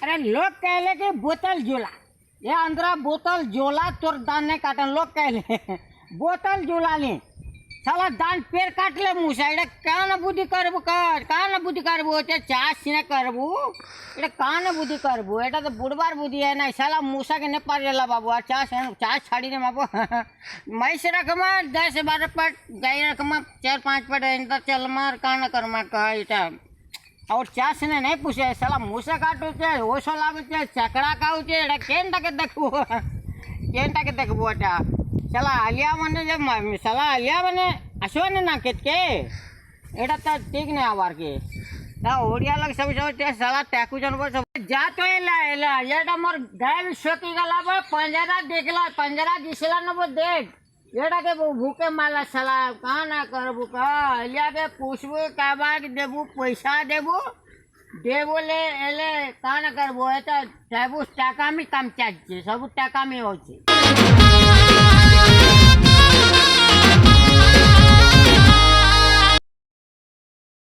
अरे लोग कहले कि बोतल झोला, ये अंदर बोतल झोला तोर दान नहीं काटन। लोग कहले बोतल झोला ले साला दान पेड़ काट ले मुँह से। इधर कान बुद्धि करबू कर, कान बुद्धि करबू चाह सीने करबू, इधर कान बुद्धि करबू। एटा तो बुढ़बार बुद्धि है ना साला मूसा के नहीं पार जाला बाबू। और चाह छाड़ी ने बाबू मैस रखमा 10-12 पट, गाय रखमा 4-5 पट, इंटर चल मार कान करमा कहा इटा। और चाह सीने नहीं पूछे साला मूसा काटू छे, ओसो लागू छे, चकड़ा खाऊ छे, एटा केन टाके देखबू, केन टाके देखबू। एटा साला आलिया मने जब साला आलिया मने अश्वने ना केत के एटा तो ठीक नहीं आवार के ता ओडिया लग सब साला टैकू जन सब जा तो एला एटा मोर गाय शोकी गला बा पंजरा देखला, पंजरा दिसला न वो देख एटा के भूखे माला साला का ना करबू का एलिया के पूछबू का बाग देबू, पैसा देबू देबोले एले का ना करबू। एटा देबू टाका में काम चाहिए, सब टाका में होचे।